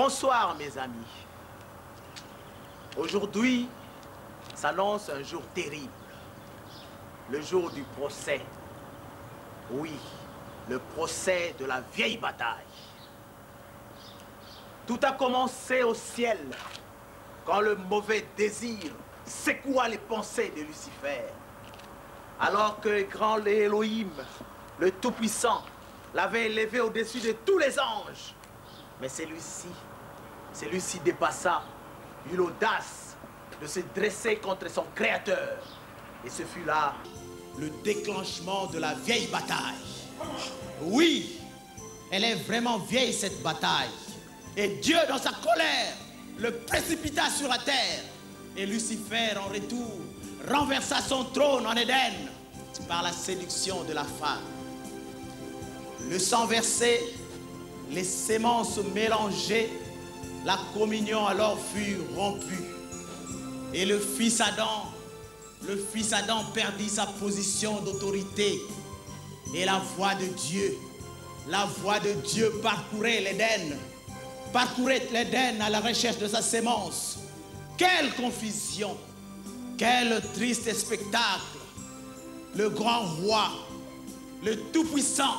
Bonsoir mes amis. Aujourd'hui s'annonce un jour terrible. Le jour du procès. Oui, le procès de la vieille bataille. Tout a commencé au ciel quand le mauvais désir secoua les pensées de Lucifer. Alors que le grand Elohim, le Tout-Puissant, l'avait élevé au-dessus de tous les anges. Mais celui-ci dépassa, eut l'audace de se dresser contre son Créateur. Et ce fut là le déclenchement de la vieille bataille. Oui, elle est vraiment vieille cette bataille. Et Dieu, dans sa colère, le précipita sur la terre. Et Lucifer, en retour, renversa son trône en Éden par la séduction de la femme. Le sang versé, les sémences mélangées, la communion alors fut rompue. Et le fils Adam perdit sa position d'autorité. Et la voix de Dieu parcourait l'Éden à la recherche de sa sémence. Quelle confusion, quel triste spectacle. Le grand roi, le Tout-Puissant,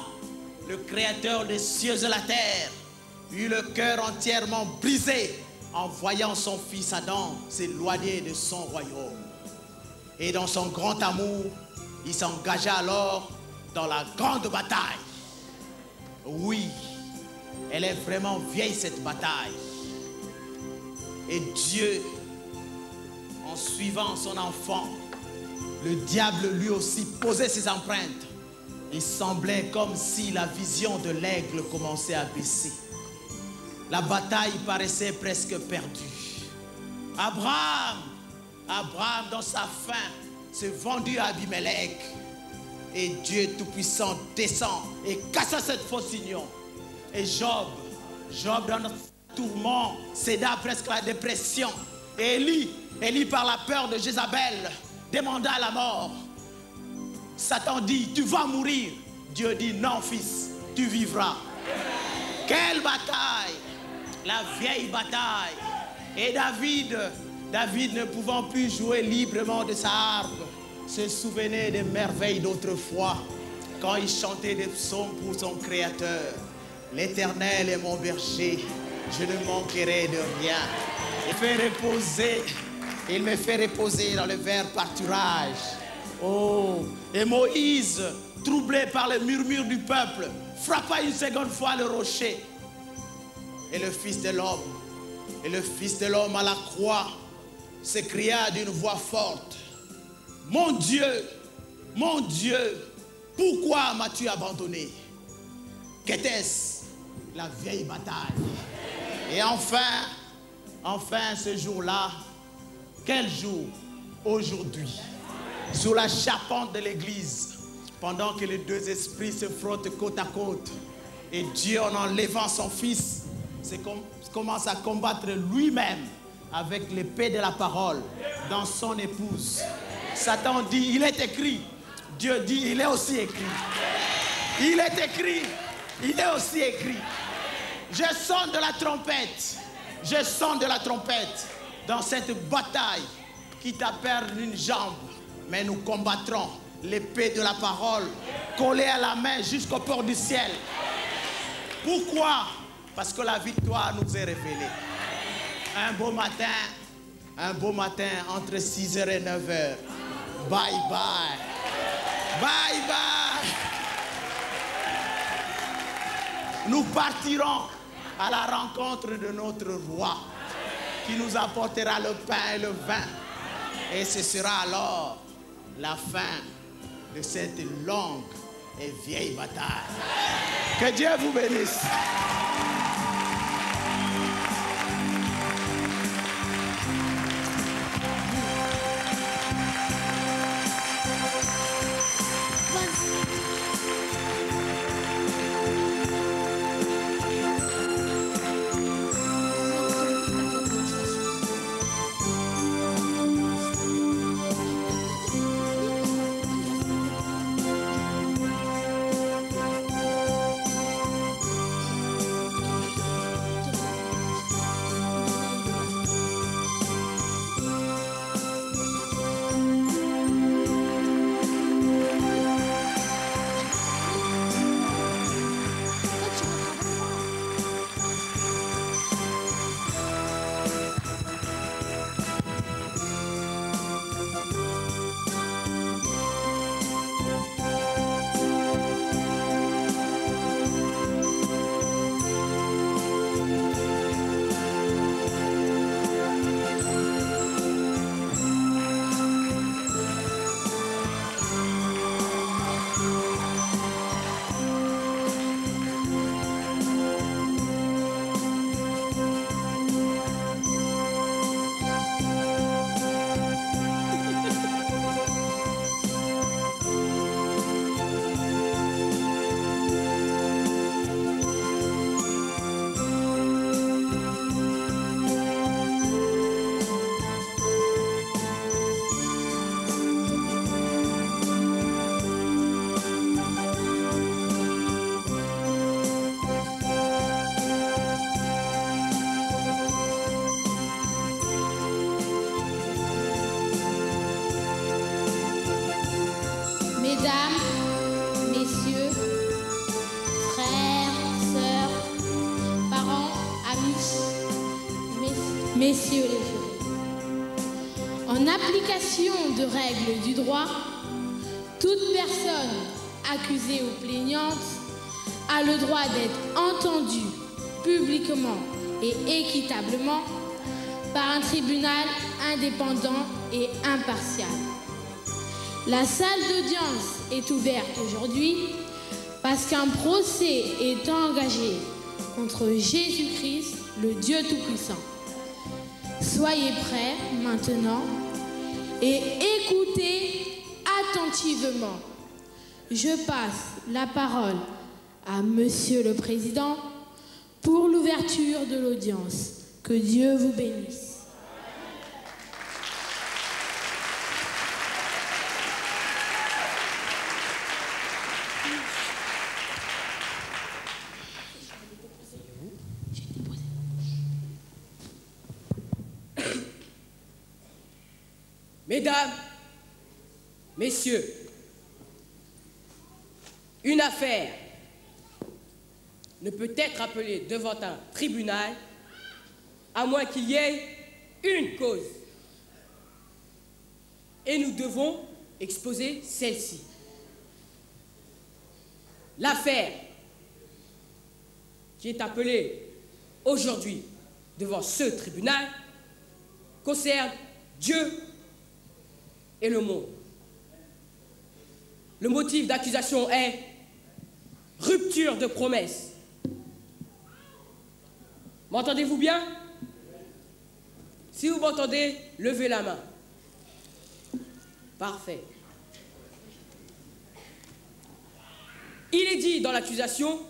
le Créateur des cieux et la terre, eut le cœur entièrement brisé en voyant son fils Adam s'éloigner de son royaume. Et dans son grand amour, il s'engagea alors dans la grande bataille. Oui, elle est vraiment vieille cette bataille. Et Dieu, en suivant son enfant, le diable lui aussi posait ses empreintes. Il semblait comme si la vision de l'aigle commençait à baisser. La bataille paraissait presque perdue. Abraham, dans sa faim, s'est vendu à Abimelech. Et Dieu Tout-Puissant descend et cassa cette fausse union. Et Job, dans notre tourment, céda presque à la dépression. Et Élie, par la peur de Jézabel, demanda la mort. Satan dit, tu vas mourir. Dieu dit, non fils, tu vivras. Quelle bataille! La vieille bataille. Et David ne pouvant plus jouer librement de sa harpe, se souvenait des merveilles d'autrefois, quand il chantait des psaumes pour son Créateur. L'Éternel est mon berger, je ne manquerai de rien. Il me fait reposer dans le vert pâturage. Oh, et Moïse, troublé par le murmure du peuple, frappa une seconde fois le rocher. Et le Fils de l'homme à la croix s'écria d'une voix forte, mon Dieu, pourquoi m'as-tu abandonné? Qu'était-ce? La vieille bataille. Et enfin, ce jour-là, quel jour? Aujourd'hui, sous la charpente de l'église, pendant que les deux esprits se frottent côte à côte, et Dieu, en enlevant son fils, commence à combattre lui-même avec l'épée de la parole dans son épouse. Satan dit, il est écrit. Dieu dit, il est aussi écrit. Il est écrit. Il est aussi écrit. Je sonne de la trompette dans cette bataille qui t'a perdu une jambe. Mais nous combattrons l'épée de la parole collée à la main jusqu'au port du ciel. Pourquoi? Parce que la victoire nous est révélée. Un beau matin entre 6h et 9h. Bye bye. Bye bye. Nous partirons à la rencontre de notre roi qui nous apportera le pain et le vin. Et ce sera alors la fin de cette longue et vieille bataille. Que Dieu vous bénisse. Mesdames, messieurs, frères, sœurs, parents, amis, messieurs les jurés. En application de règles du droit, toute personne accusée ou plaignante a le droit d'être entendue publiquement et équitablement par un tribunal indépendant et impartial. La salle d'audience est ouverte aujourd'hui parce qu'un procès est engagé contre Jésus-Christ, le Dieu Tout-Puissant. Soyez prêts maintenant et écoutez attentivement. Je passe la parole à Monsieur le Président pour l'ouverture de l'audience. Que Dieu vous bénisse. Mesdames, messieurs, une affaire ne peut être appelée devant un tribunal à moins qu'il y ait une cause. Et nous devons exposer celle-ci. L'affaire qui est appelée aujourd'hui devant ce tribunal concerne Dieu et le monde. Le motif d'accusation est rupture de promesse. M'entendez-vous bien? Si vous m'entendez, levez la main. Parfait. Il est dit dans l'accusation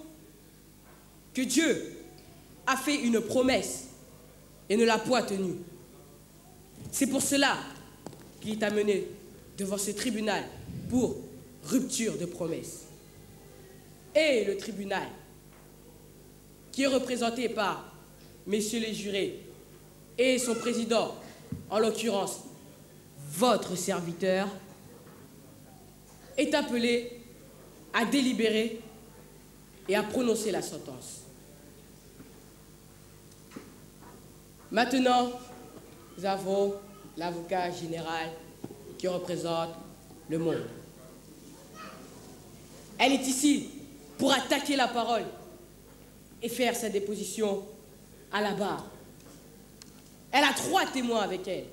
que Dieu a fait une promesse et ne l'a point tenue. C'est pour cela qu'il est amené devant ce tribunal pour rupture de promesse. Et le tribunal, qui est représenté par messieurs les jurés et son président, en l'occurrence votre serviteur, est appelé à délibérer et à prononcer la sentence. Maintenant, nous avons l'avocat général qui représente le monde. Elle est ici pour attaquer la parole et faire sa déposition à la barre. Elle a 3 témoins avec elle.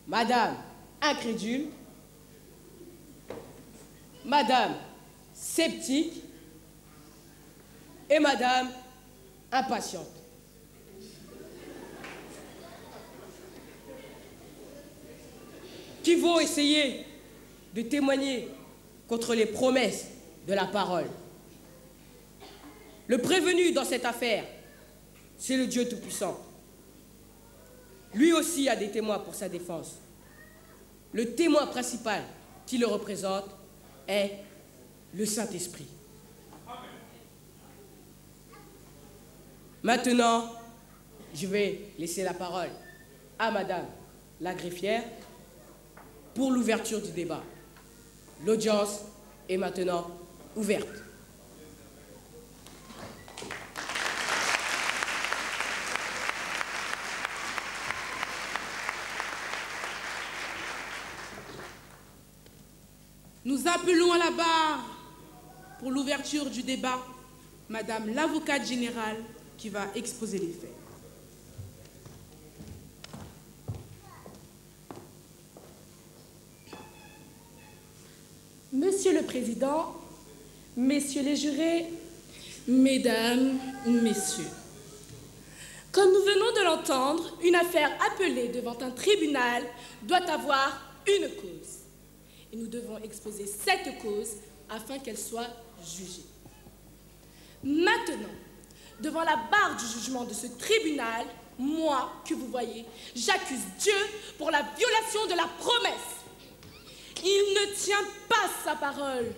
Madame incrédule, Madame sceptique et Madame impatiente. Qui vont essayer de témoigner contre les promesses de la parole. Le prévenu dans cette affaire, c'est le Dieu Tout-Puissant. Lui aussi a des témoins pour sa défense. Le témoin principal qui le représente est le Saint-Esprit. Maintenant, je vais laisser la parole à Madame la greffière pour l'ouverture du débat. L'audience est maintenant ouverte. Nous appelons à la barre pour l'ouverture du débat Madame l'avocate générale qui va exposer les faits. Monsieur le Président, Messieurs les jurés, Mesdames, Messieurs, comme nous venons de l'entendre, une affaire appelée devant un tribunal doit avoir une cause. Et nous devons exposer cette cause afin qu'elle soit jugée. Maintenant, devant la barre du jugement de ce tribunal, moi, que vous voyez, j'accuse Dieu pour la violation de la promesse. Il ne tient pas sa parole.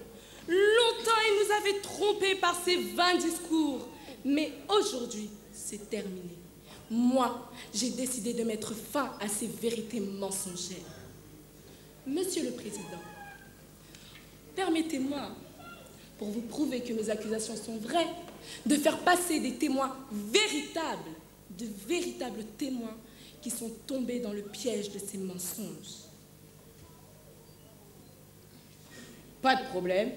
Longtemps, il nous avait trompés par ses vains discours. Mais aujourd'hui, c'est terminé. Moi, j'ai décidé de mettre fin à ces vérités mensongères. Monsieur le Président, permettez-moi, pour vous prouver que mes accusations sont vraies, de faire passer des témoins véritables, de véritables témoins qui sont tombés dans le piège de ces mensonges. Pas de problème.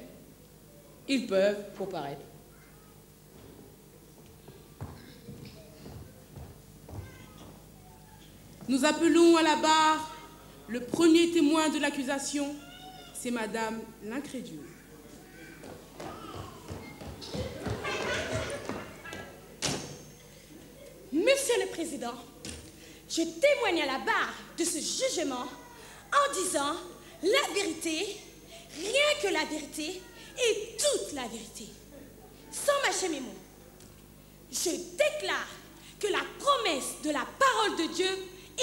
Ils peuvent comparaître. Nous appelons à la barre le premier témoin de l'accusation, c'est Madame l'incrédule. Monsieur le Président, je témoigne à la barre de ce jugement en disant la vérité, rien que la vérité et toute la vérité. Sans mâcher mes mots, je déclare que la promesse de la parole de Dieu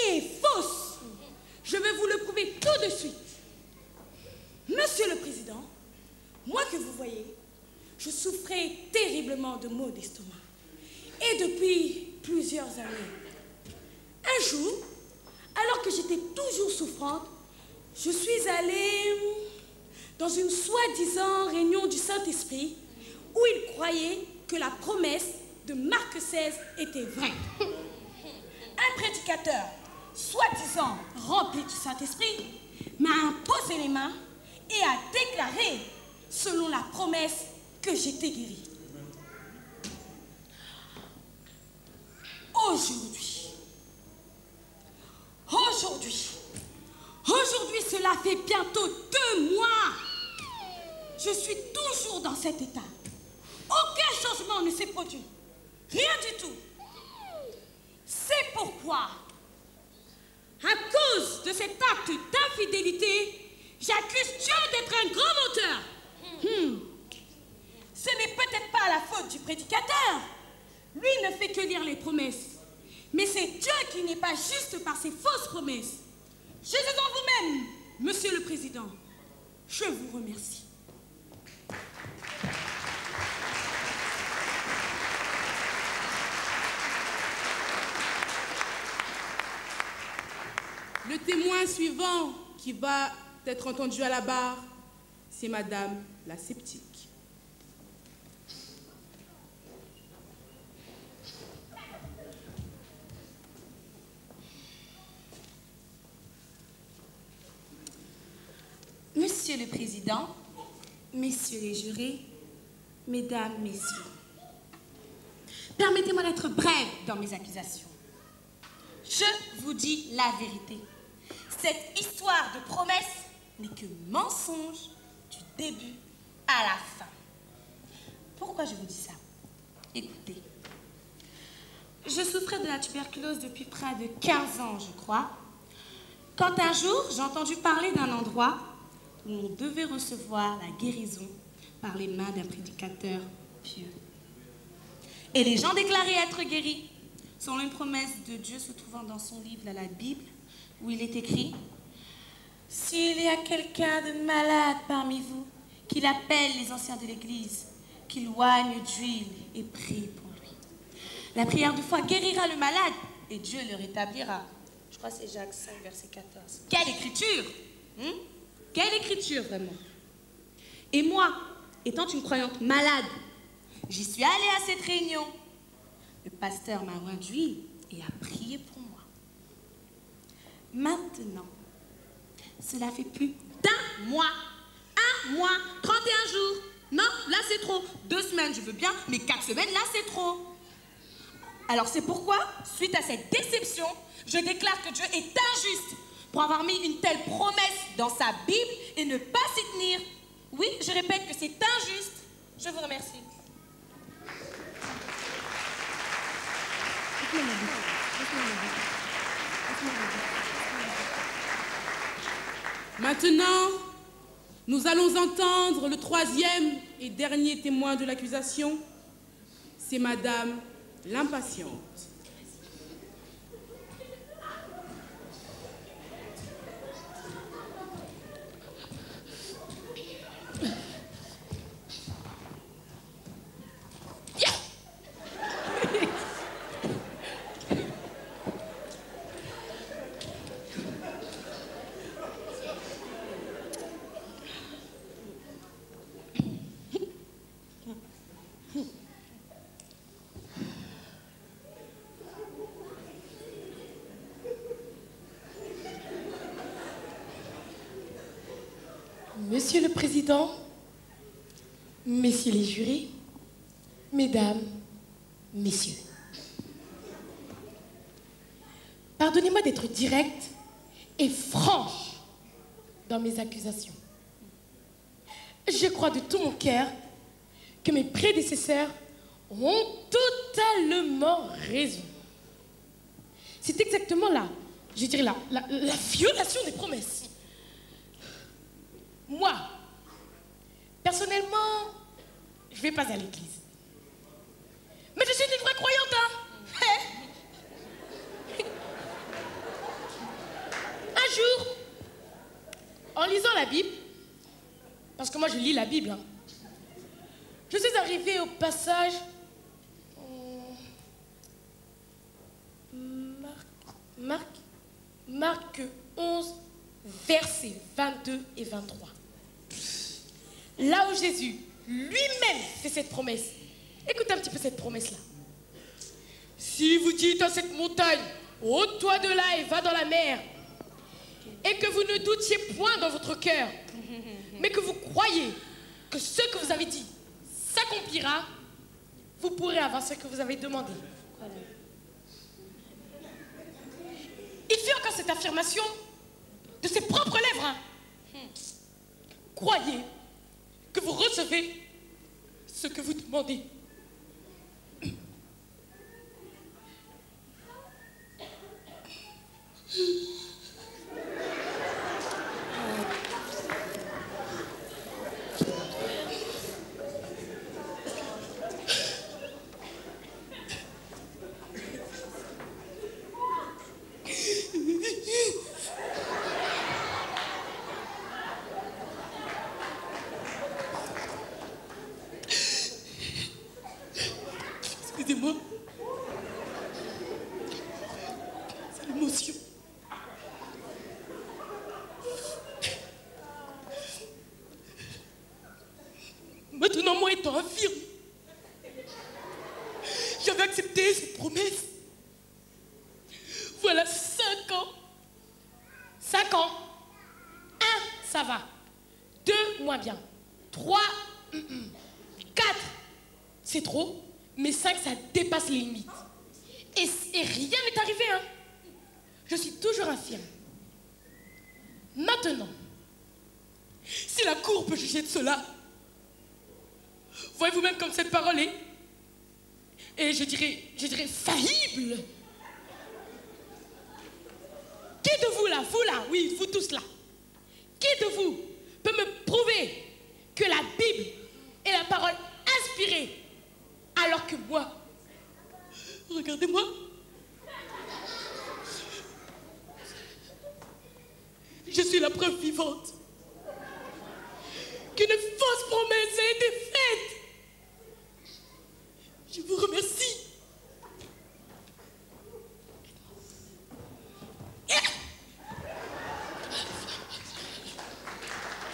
est fausse. Je vais vous le prouver tout de suite. Monsieur le Président, moi que vous voyez, je souffrais terriblement de maux d'estomac. Et depuis plusieurs années. Un jour, alors que j'étais toujours souffrante, je suis allée dans une soi-disant réunion du Saint-Esprit où ils croyaient que la promesse de Marc XVI était vraie. Un prédicateur, soi-disant rempli du Saint-Esprit, m'a imposé les mains et a déclaré, selon la promesse, que j'étais guérie. Aujourd'hui, cela fait bientôt 2 mois. Je suis toujours dans cet état. Aucun changement ne s'est produit. Rien du tout. C'est pourquoi, à cause de cet acte d'infidélité, j'accuse Dieu d'être un grand menteur. Ce n'est peut-être pas la faute du prédicateur. Lui ne fait que lire les promesses. Mais c'est Dieu qui n'est pas juste par ses fausses promesses. Jugez en vous-même, Monsieur le Président. Je vous remercie. Le témoin suivant qui va être entendu à la barre, c'est Madame la sceptique. Monsieur le Président, Messieurs les jurés, Mesdames, Messieurs, permettez-moi d'être brève dans mes accusations. Je vous dis la vérité. Cette histoire de promesse n'est que mensonge du début à la fin. Pourquoi je vous dis ça? Écoutez, je souffrais de la tuberculose depuis près de 15 ans, je crois, quand un jour j'ai entendu parler d'un endroit où on devait recevoir la guérison par les mains d'un prédicateur pieux. Et les gens déclaraient être guéris, selon une promesse de Dieu se trouvant dans son livre, la Bible, où il est écrit « S'il y a quelqu'un de malade parmi vous, qu'il appelle les anciens de l'Église, qu'il oigne d'huile et prie pour lui. La prière de foi guérira le malade et Dieu le rétablira. » Je crois que c'est Jacques 5, verset 14. Quelle écriture! Quelle écriture, vraiment! Et moi, étant une croyante malade, j'y suis allée à cette réunion. Le pasteur m'a oint d'huile et a prié pour moi. Maintenant, cela fait plus d'1 mois. 1 mois, 31 jours. Non, là c'est trop. 2 semaines, je veux bien, mais 4 semaines, là c'est trop. Alors c'est pourquoi, suite à cette déception, je déclare que Dieu est injuste pour avoir mis une telle promesse dans sa Bible et ne pas s'y tenir. Oui, je répète que c'est injuste. Je vous remercie. Maintenant, nous allons entendre le 3e et dernier témoin de l'accusation. C'est Madame l'impatiente. Monsieur le Président, Messieurs les jurés, Mesdames, Messieurs. Pardonnez-moi d'être directe et franche dans mes accusations. Je crois de tout mon cœur que mes prédécesseurs ont totalement raison. C'est exactement là, je dirais la violation des promesses. Moi, personnellement, je ne vais pas à l'église. Mais je suis une vraie croyante, hein. Un jour, en lisant la Bible, parce que moi je lis la Bible, hein, je suis arrivée au passage Marc 11, versets 22 et 23. Là où Jésus lui-même fait cette promesse. Écoutez un petit peu cette promesse-là. Si vous dites à cette montagne, ôte-toi de là et va dans la mer, et que vous ne doutiez point dans votre cœur, mais que vous croyez que ce que vous avez dit s'accomplira, vous pourrez avoir ce que vous avez demandé. Il fait encore cette affirmation de ses propres lèvres. Hein. Croyez que vous recevez ce que vous demandez. Excusez-moi. C'est l'émotion. Maintenant, moi étant infirme, j'avais accepté cette promesse. Voilà 5 ans. 5 ans. 1, ça va. 2, moins bien. 3, 4, c'est trop. Mais 5, ça dépasse les limites. Et rien n'est arrivé, hein. Je suis toujours infirme. Maintenant, si la cour peut juger de cela, voyez vous-même comme cette parole est, et je dirais faillible. Qui de vous là, oui, vous tous là, qui de vous peut me prouver que la Bible est la parole inspirée, alors que moi, regardez-moi, je suis la preuve vivante qu'une fausse promesse a été faite. Je vous remercie.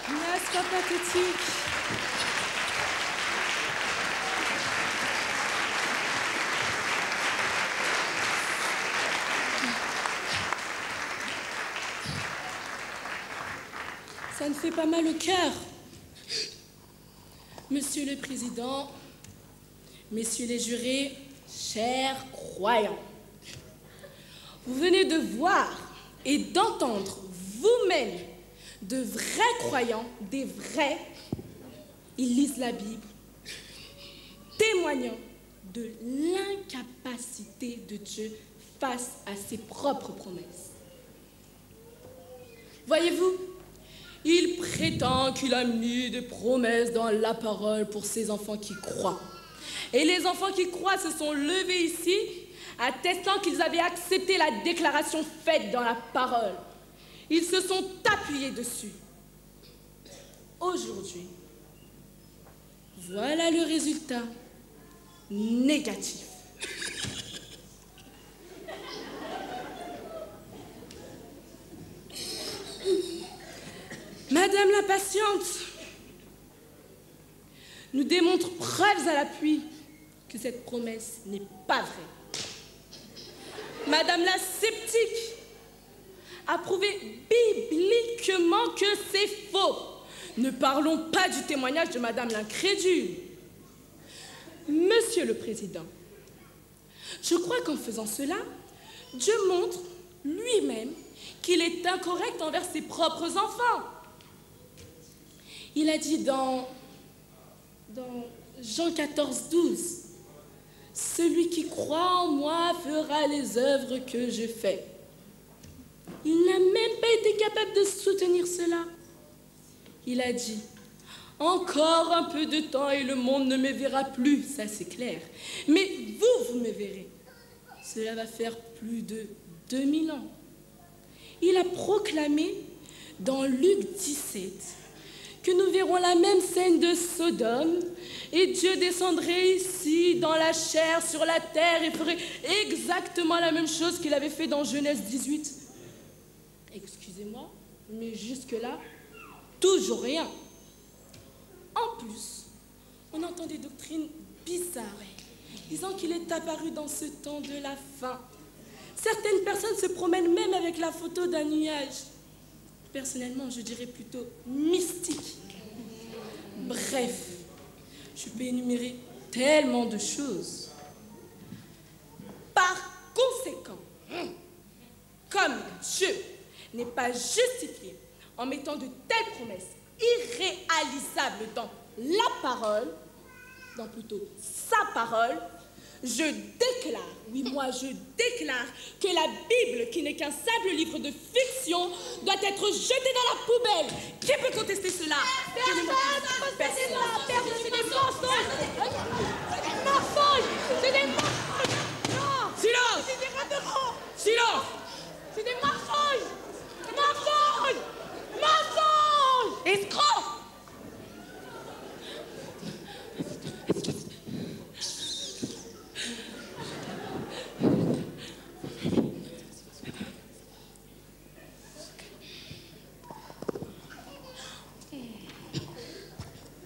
N'est-ce pas pathétique? Ça ne fait pas mal au cœur. Monsieur le Président, Messieurs les jurés, chers croyants, vous venez de voir et d'entendre vous-même de vrais croyants, des vrais, ils lisent la Bible, témoignant de l'incapacité de Dieu face à ses propres promesses. Voyez-vous, il prétend qu'il a mis des promesses dans la parole pour ses enfants qui croient. Et les enfants qui croient se sont levés ici, attestant qu'ils avaient accepté la déclaration faite dans la parole. Ils se sont appuyés dessus. Aujourd'hui, voilà le résultat négatif. Madame la patiente nous démontre preuves à l'appui que cette promesse n'est pas vraie. Madame la sceptique a prouvé bibliquement que c'est faux, Ne parlons pas du témoignage de Madame l'incrédule. Monsieur le Président, je crois qu'en faisant cela, Dieu montre lui-même qu'il est incorrect envers ses propres enfants. Il a dit dans Jean 14, 12, « Celui qui croit en moi fera les œuvres que je fais. » Il n'a même pas été capable de soutenir cela. Il a dit, « Encore un peu de temps et le monde ne me verra plus. » Ça, c'est clair. Mais vous me verrez. Cela va faire plus de 2000 ans. Il a proclamé dans Luc 17 que nous verrons la même scène de Sodome et Dieu descendrait ici dans la chair sur la terre et ferait exactement la même chose qu'il avait fait dans Genèse 18. Excusez-moi, mais jusque-là, toujours rien. En plus, on entend des doctrines bizarres disant qu'il est apparu dans ce temps de la fin. Certaines personnes se promènent même avec la photo d'un nuage. Personnellement, je dirais plutôt mystique. Bref, je peux énumérer tellement de choses. Par conséquent, comme Dieu n'est pas justifié en mettant de telles promesses irréalisables dans la parole, dans plutôt sa parole, je déclare, oui moi je déclare que la Bible, qui n'est qu'un simple livre de fiction, doit être jetée dans la poubelle. Qui peut contester cela? Personne. C'est des mensonges. C'est des mensonges. Silence. C'est des raterons. Silence. C'est des mensonges. Mensonges. Mensonges. Escrocs.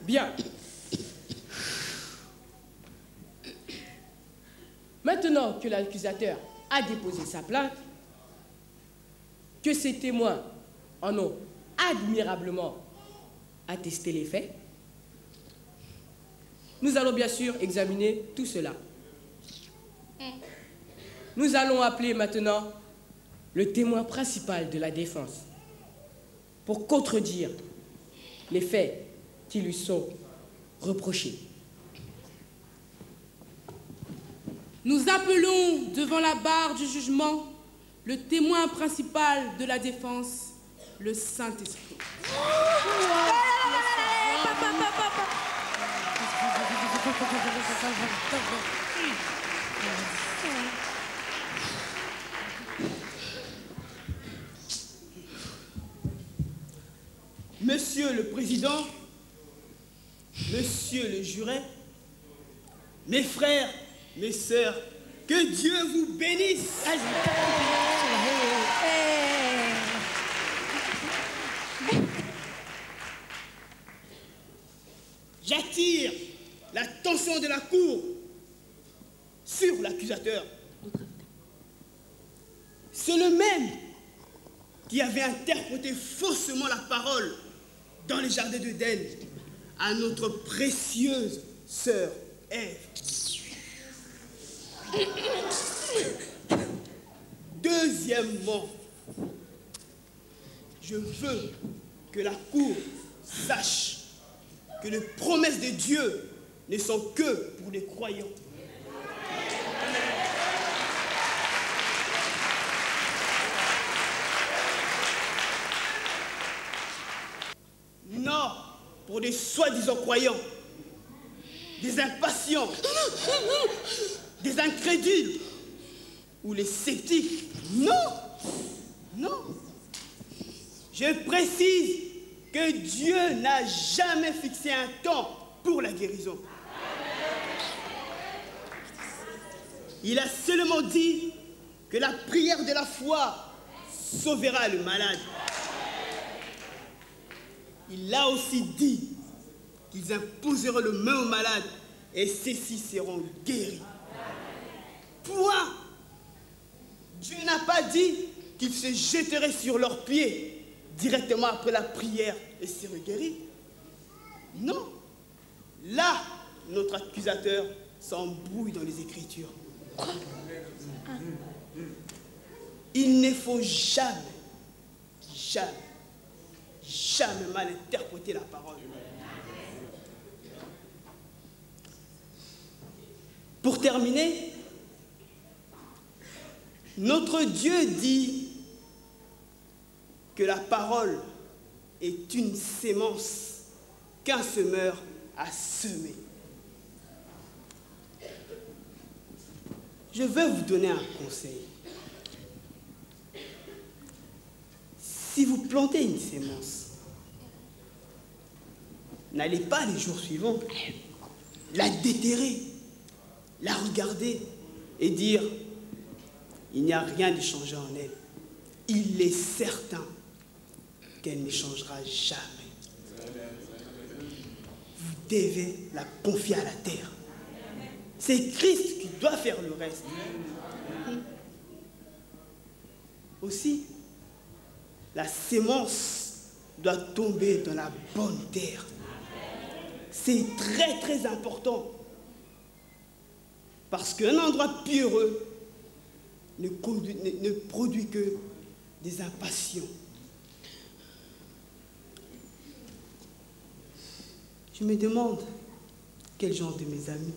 Bien. Maintenant que l'accusateur a déposé sa plainte, que ses témoins en ont admirablement attesté les faits, nous allons bien sûr examiner tout cela. Nous allons appeler maintenant le témoin principal de la défense pour contredire les faits qui lui sont reprochés. Nous appelons devant la barre du jugement le témoin principal de la défense, le Saint-Esprit. Monsieur le Président, Monsieur le juré, mes frères, mes sœurs, que Dieu vous bénisse. J'attire l'attention de la Cour sur l'accusateur. C'est le même qui avait interprété faussement la parole dans les jardins d'Éden à notre précieuse sœur Ève. Deuxièmement, je veux que la Cour sache que les promesses de Dieu ne sont que pour les croyants. Non, pour des soi-disant croyants, des impatients, des incrédules ou les sceptiques. Non, non. Je précise que Dieu n'a jamais fixé un temps pour la guérison. Il a seulement dit que la prière de la foi sauvera le malade. Il a aussi dit qu'ils imposeront le main aux malades et ceux-ci seront guéris. Point. Dieu n'a pas dit qu'ils se jetteraient sur leurs pieds directement après la prière et seraient guéris. Non. Là, notre accusateur s'embrouille dans les Écritures. Quoi? Il ne faut jamais mal interpréter la parole. Pour terminer, notre Dieu dit que la parole est une sémence qu'un semeur a semée. Je vais vous donner un conseil. Si vous plantez une sémence, n'allez pas les jours suivants la déterrer, la regarder et dire il n'y a rien de changé en elle. Il est certain qu'elle ne changera jamais. Vous devez la confier à la terre. C'est Christ qui doit faire le reste. Aussi, la sémence doit tomber dans la bonne terre. C'est très très important. Parce qu'un endroit pierreux ne produit que des impatients. Je me demande quel genre de mes amis,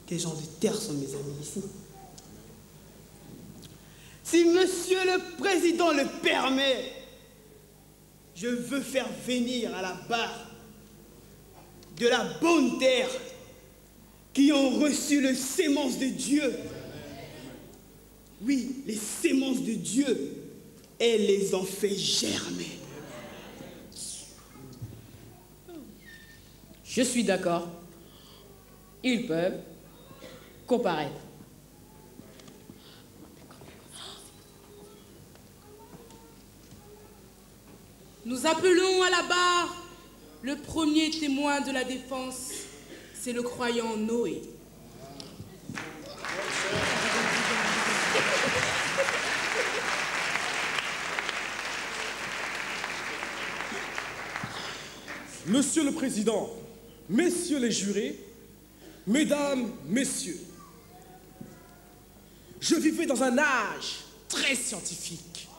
quel genre de terre sont mes amis ici. Si Monsieur le Président le permet, je veux faire venir à la barre de la bonne terre qui ont reçu les sémences de Dieu. Oui, les sémences de Dieu. Elle les ont fait germer. Je suis d'accord. Ils peuvent comparaître. Nous appelons à la barre le premier témoin de la défense, c'est le croyant Noé. Monsieur le Président, messieurs les jurés, mesdames, messieurs, je vivais dans un âge très scientifique.